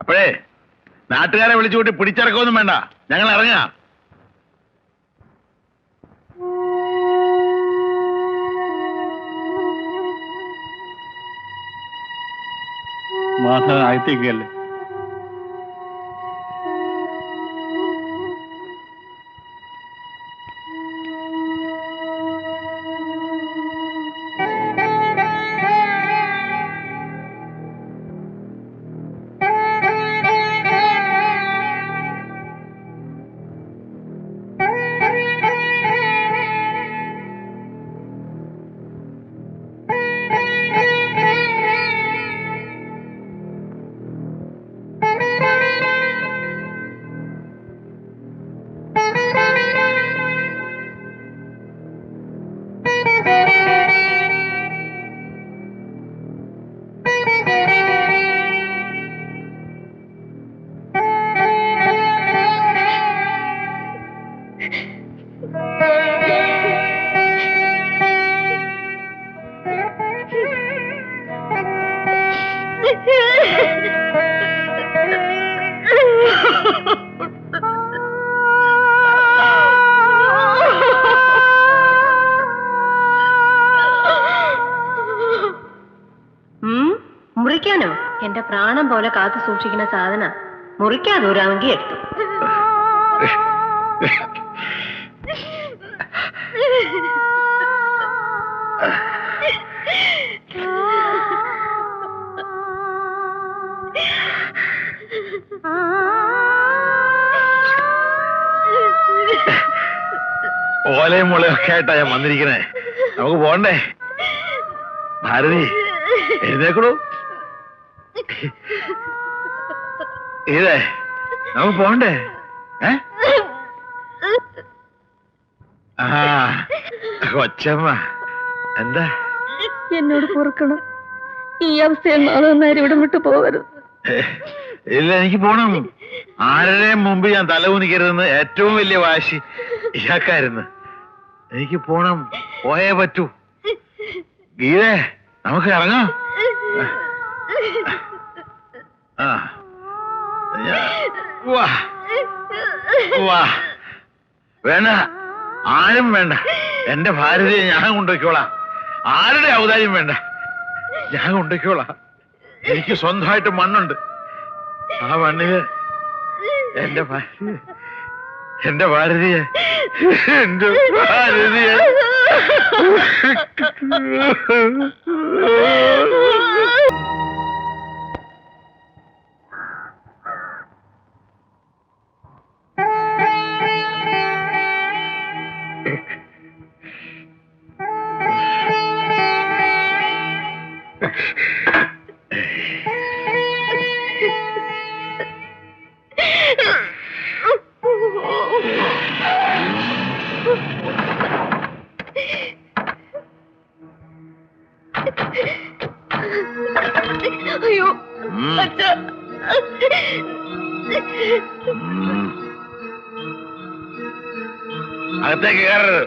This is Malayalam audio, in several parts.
അപ്പോഴേ നാട്ടുകാരെ വിളിച്ചുകൂട്ടി പിടിച്ചിറക്കൊന്നും വേണ്ട, ഞങ്ങൾ ഇറങ്ങാ. മാധവൻ അകത്തേക്കല്ലേ? മുറിക്കാനോ? എന്റെ പ്രാണം പോലെ കാത്തു സൂക്ഷിക്കുന്ന സാധന മുറിക്കാതൂരാമെങ്കിൽ എടുത്തു. ഓലയും മുളയൊക്കെ ആയിട്ടാ ഞാൻ വന്നിരിക്കണേ. നമുക്ക് പോണ്ടേ? ഭാരതി എഴുന്നേക്കണു. ഇതേ നമുക്ക് പോണ്ടേ? കൊച്ചമ്മ എന്താ? എന്നോട് പൊറുക്കണം. ഈ അവസ്ഥയിൽ മാധവന്നാരും ഇവിടെ വിട്ടു പോകരുത്. ഇല്ല, എനിക്ക് പോണം. ആരുടെയും മുമ്പ് ഞാൻ തലകുനിക്കരുതെന്ന് ഏറ്റവും വലിയ വാശി ഇയാൾക്കായിരുന്നു. എനിക്ക് പോണം, പോയേ പറ്റൂ. ഗീതേ നമുക്ക് ഇറങ്ങാം. വേണ്ട, ആരും വേണ്ട. എന്റെ ഭാര്യയെ ഞാൻ കൊണ്ടുപോയിക്കോളാം. ആരുടെ ഔദാര്യം വേണ്ട, ഞാൻ കൊണ്ടുപോയിക്കോളാം. എനിക്ക് സ്വന്തമായിട്ട് മണ്ണുണ്ട്. ആ മണ്ണില് എന്റെ ഭാര്യയെ എന്റെ ഭാരതിയെ അയ്യോ അച്ഛ, അകത്തേക്ക് കയറരുത്.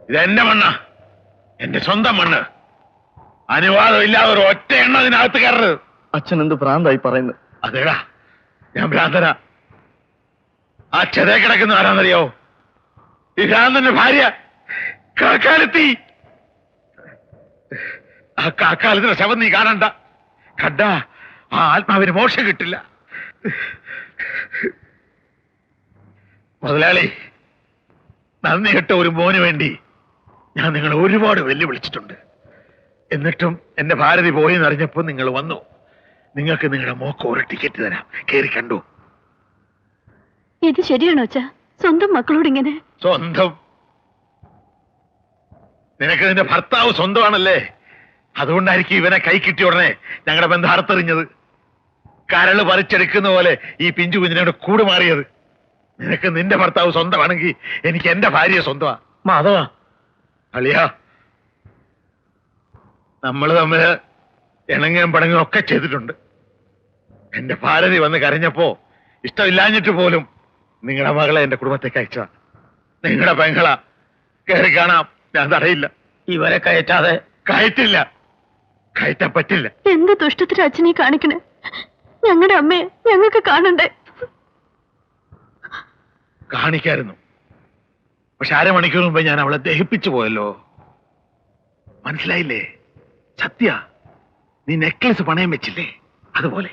ഇതെന്റെ മണ്ണ, എന്റെ സ്വന്തം മണ്ണ്. അനുവാദം ഇല്ലാതെ ഒരു ഒറ്റ എണ്ണ ഇതിനകത്ത് കയറരുത്. അച്ഛൻ എന്ത് ഭ്രാന്തായി പറയുന്നത്? അതേടാ, ഞാൻ ഭ്രാന്തനാ. ആ ചെറിയ കിടക്കുന്ന ആരാന്നറിയോ? ഈ ഭ്രാന്തന്റെ ഭാര്യ കാക്കാലത്തി. ആ കാക്കാലത്തിന്റെ ശവം നീ കാണണ്ട. കണ്ട ആ ആത്മാവിന് മോക്ഷം കിട്ടില്ല. മുതലാളി, നന്ദി കെട്ട ഒരു മോന് വേണ്ടി ഞാൻ നിങ്ങളെ ഒരുപാട് വെല്ലുവിളിച്ചിട്ടുണ്ട്. എന്നിട്ടും എന്റെ ഭാരതി പോയെന്നറിഞ്ഞപ്പോ നിങ്ങൾ വന്നു. നിങ്ങൾക്ക് നിങ്ങളുടെ മോക്ക് ഒരു ടിക്കറ്റ് തരാം, കയറി കണ്ടു. ഇത് ശരിയാണോ അച്ഛാ? സ്വന്തം മക്കളോട് ഇങ്ങനെ? സ്വന്തം? നിനക്ക് നിന്റെ ഭർത്താവ് സ്വന്തമാണല്ലേ, അതുകൊണ്ടായിരിക്കും ഇവനെ കൈ കിട്ടിയ ഉടനെ ഞങ്ങളുടെ ബന്ധം അറുത്തെറിഞ്ഞത്. കരള് പറിച്ചെടുക്കുന്ന പോലെ ഈ പിഞ്ചു കുഞ്ഞിനോട് കൂട് മാറിയത്. നിനക്ക് നിന്റെ ഭർത്താവ് സ്വന്തമാണെങ്കിൽ എനിക്ക് എന്റെ ഭാര്യ സ്വന്തമാ. മാധവ അളിയാ, നമ്മൾ തമ്മില് ഇണങ്ങുകയും പടങ്ങുകയും ഒക്കെ ചെയ്തിട്ടുണ്ട്. എന്റെ ഭാരതി വന്ന് കരഞ്ഞപ്പോ ഇഷ്ടമില്ലാഞ്ഞിട്ട് പോലും നിങ്ങളുടെ മകളെ എന്റെ കുടുംബത്തേക്ക് അയച്ച നിങ്ങളുടെ പെങ്ങളാ. കയറി കാണാം, ഞാൻ തടയില്ല. ഇവരെ കയറ്റാതെ. കയറ്റില്ല, കയറ്റാൻ പറ്റില്ല. എന്ത് ദുഷ്ടത്തിന് അച്ഛനീ കാണിക്കണേ? ഞങ്ങളുടെ അമ്മയെ ഞങ്ങൾക്ക് കാണണ്ടേ? കാണിക്കായിരുന്നു, പക്ഷെ അരമണിക്കൂർ മുമ്പ് ഞാൻ അവളെ ദഹിപ്പിച്ചു പോയല്ലോ. മനസ്സിലായില്ലേ? സത്യ, നീ നെക്ലസ് പണയം വെച്ചില്ലേ, അതുപോലെ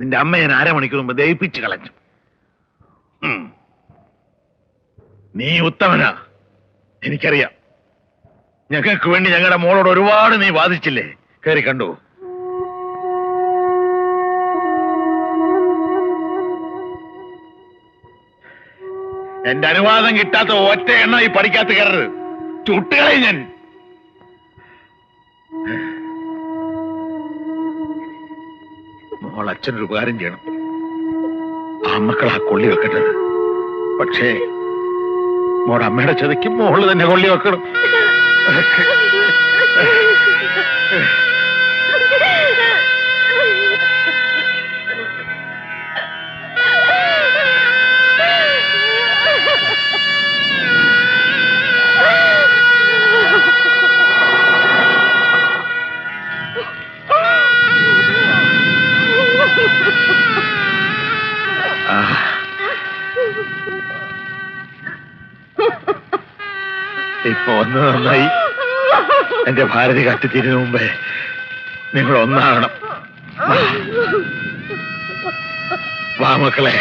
നിന്റെ അമ്മ ഞാൻ അരമണിക്കൂർ മുമ്പ് ദഹിപ്പിച്ച് കളഞ്ഞു. നീ ഉത്തമനാ, എനിക്കറിയാം. ഞങ്ങൾക്ക് വേണ്ടി ഞങ്ങളുടെ മോളോട് ഒരുപാട് നീ വാദിച്ചില്ലേ. കയറി കണ്ടു. എന്റെ അനുവാദം കിട്ടാത്ത ഒറ്റ എണ്ണ ഈ പഠിക്കാത്ത കയറരുത്. ചുട്ടുകളെ ഞാൻ. മോൾ അച്ഛനൊരു ഉപകാരം ചെയ്യണം. ആ മക്കളാ കൊള്ളി വെക്കേണ്ടത്. പക്ഷേ മോടെ അമ്മയുടെ ചതിക്ക് മോള് തന്നെ കൊള്ളി വെക്കണം. ഇപ്പൊ ഒന്ന് നന്നായി. എന്റെ ഭാരതി കത്തിത്തീരുന്ന മുമ്പേ നിങ്ങൾ ഒന്നാകണം. വാ മക്കളെ.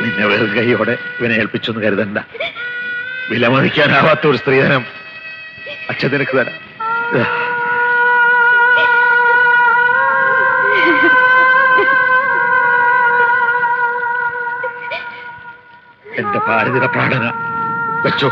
നിന്നെ വെറും കൈയോടെ ഇവനെ ഏൽപ്പിച്ചൊന്ന് കരുതണ്ട. വിലമതിക്കാനാവാത്ത ഒരു സ്ത്രീധനം അച്ഛൻ നിനക്ക് തരാം. എന്റെ ഭാരതിയുടെ പ്രാണന വെച്ചോ.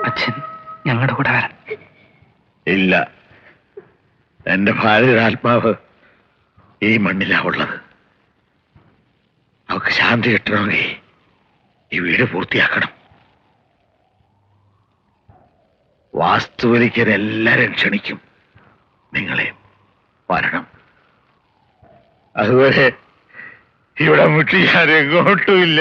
അച്ഛൻ ഞങ്ങളുടെ കൂടെ വരാൻ. ഇല്ല, എന്റെ ഭാര്യയുടെ ആത്മാവ് ഈ മണ്ണിലാ ഉള്ളത്. അവക്ക് ശാന്തി കിട്ടണമെങ്കിൽ ഈ വീട് പൂർത്തിയാക്കണം. വാസ്തുവലിക്കാൻ എല്ലാരും ക്ഷണിക്കും, നിങ്ങളെ വരണം. അതുവരെ ഇവിടെ മുട്ടി ഞാൻ എങ്ങോട്ടുമില്ല.